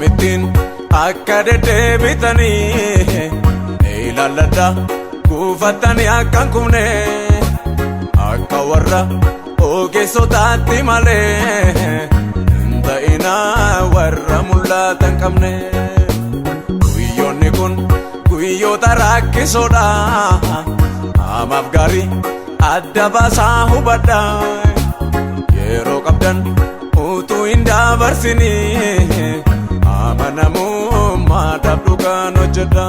Akkamittiin akka deddeebitanii ilaalladha kuufatanii akkan kumne akka warra ogeessotaatti malee hin ta'ina warra mul'atan qabne. Guyyoonni kun guyyoota rakkisoodha hamaaf gaarii adda baasaa hubadha. Yeroo qabdan utuu hin dabarsinii amanamummaa dhabduudhaan hojjedha.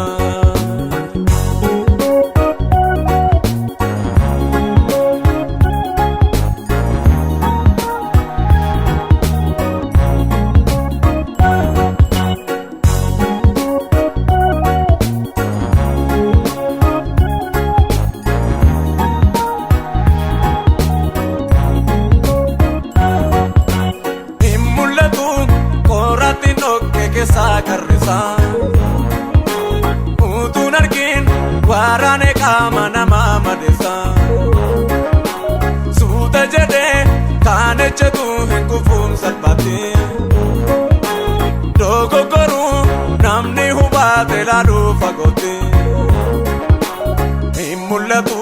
Utuun argin waraane qaama namaa madeessa. Suuta jedhee kaan ejjetu hin kufuun salphaatti. Dogoggoruu namni hubatee ilaaluu fagootti. Hin mul'atu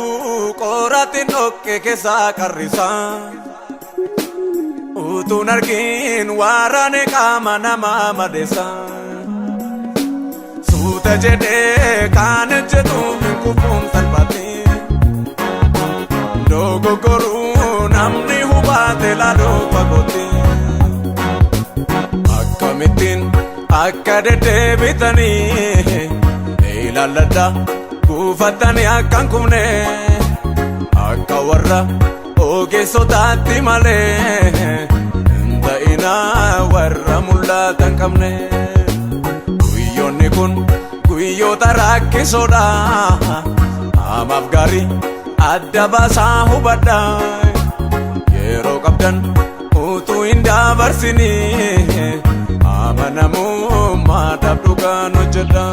qoraattiin dhoqqee keessaa qarrisa. Utuun argin waraane qaama namaa madeessa. Suuta jedhee kaan ejjetu hin kufuun salphaatti. Dogoggoruu namni hubatee ilaaluu fagootti. Akkamittiin akka deddeebitanii ilaalladha kuufatanii akkan kumne akka warra ogeessotaatti malee hin ta'ina warra mul'atan qabne. Guyyoonni kun guyyoota rakkisoodha hamaaf gaarii adda baasaa hubadha. Yeroo qabdan utuu hin dabarsinii amanamummaa dhabduudhaan hojjedha.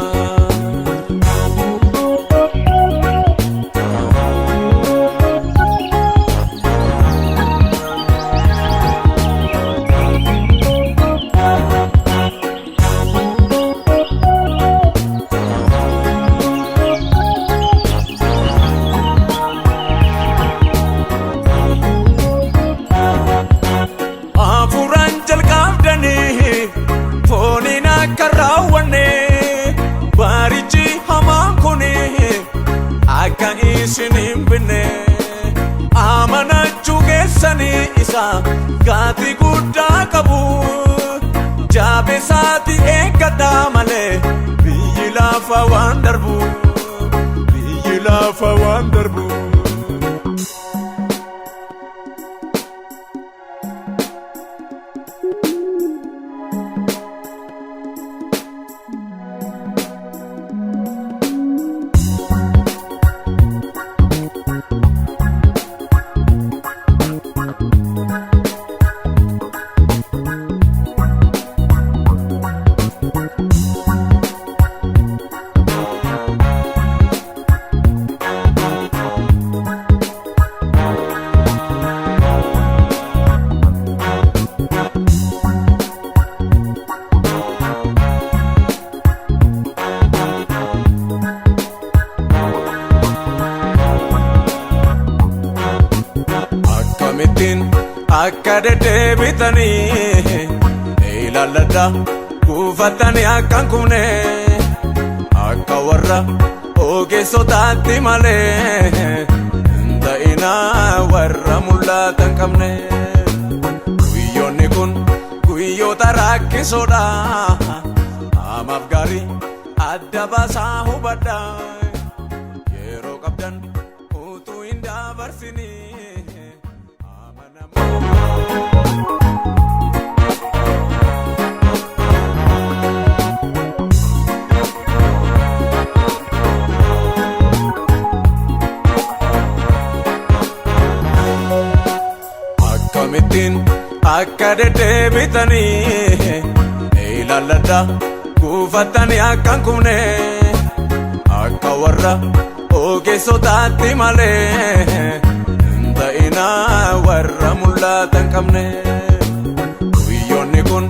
Baarichi hamaan kuni akka isin hin binne amanachuu keessanii isa gaatii guddaa qabu. Jaabeessaati eeggadha malee biyyi lafa waan darbu. Biyyi lafa waan darbu. Akkamittiin akka deddeebitanii ilaalladha kuufatanii akkan kumne akka warra ogeessotaatti malee hin ta'ina warra mul'atan qabne. Guyyoonni kun guyyoota rakkisoodha hamaaf gaarii adda baasaa hubadha. Yeroo qabdan utuu hin dabarsinii Akkamittiin akka deddeebitanii ilaalladha kuufatanii akkan kumne akka warra ogeessotaatti malee hin ta'ina warra mul'atan qabne. Guyyoonni kun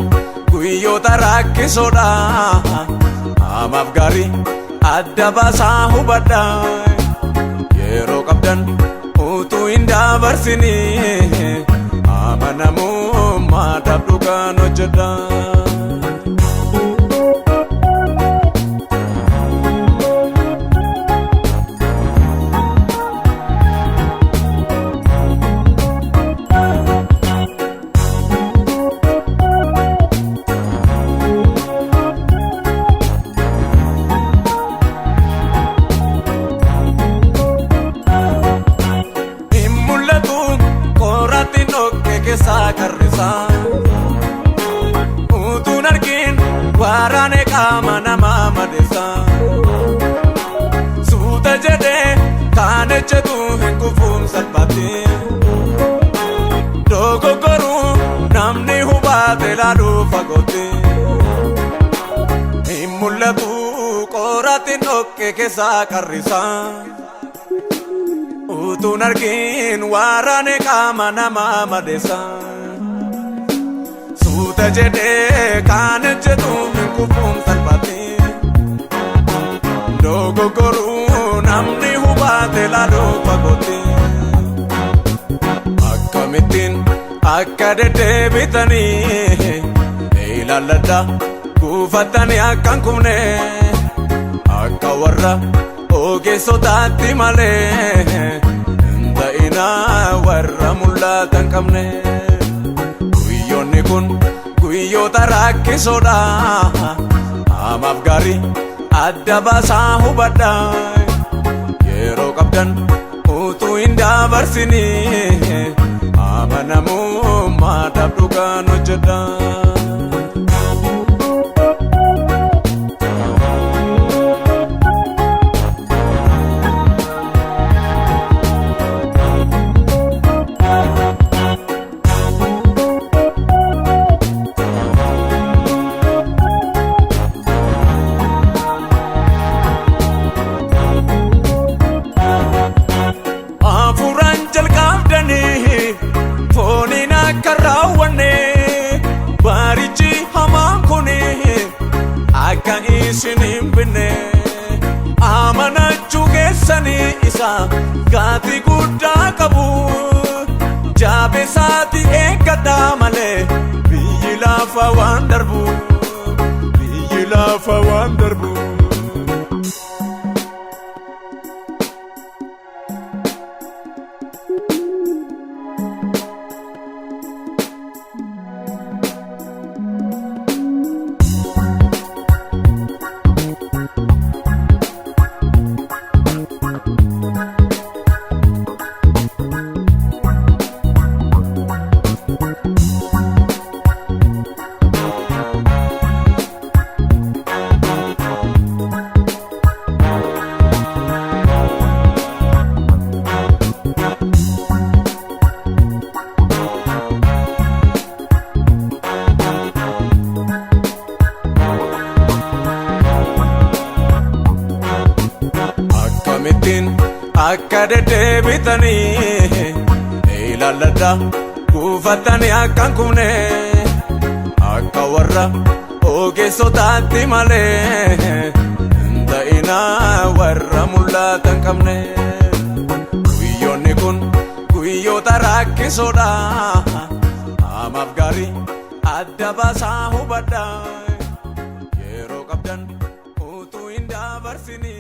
guyyoota rakkisoodha hamaaf gaarii adda baasaa hubadha yeroo qabdan utuu hin dabarsini amanamummaadhaaf dhugaan hojjedha. Keessa karrisa utuun argin waraane qaama namaa madeessa suuta jedhee kaan ejjetu hin kufuun salphate dogoggoruu namni hubaate laaluu fagoote hin mul'atu qoraattiin dhoqqee keessa karrisa. Utuun argin waraane qaama namaa madeessa suuta jedhee kaan ejjetu hin kufuun salphate dogoggoruu namni hubaate laaluu fagoote akkamittiin akka deddeebitanii ilaalladha guufattanii akkan kumne akka warra ogeessotaatti malee ta'ina warra mul'atan qabne guyyoonni kun guyyoota rakkisoodha hamaaf gaarii adda baasaa hubadha yeroo qabdan utuu hin dabarsini amanamummaadhaaf dhugaan hojjedha. Baarichi hamaan kuni akka isin hin binne amanachuu keessanii isa gaatii guddaa qabu jaabeessaati eeggadhaa malee biyyi lafa waan darbu biyyi lafa waan darbu. Akka deddeebitanii ilaalladha guufattanii akkan kumne akka warra ogeessotaatti malee ta'ina warra mul'atan qabne guyyoonni kun guyyoota rakkisoodha hamaaf gaarii adda baasaa hubadha yeroo qabdan utuu hin dabarsini.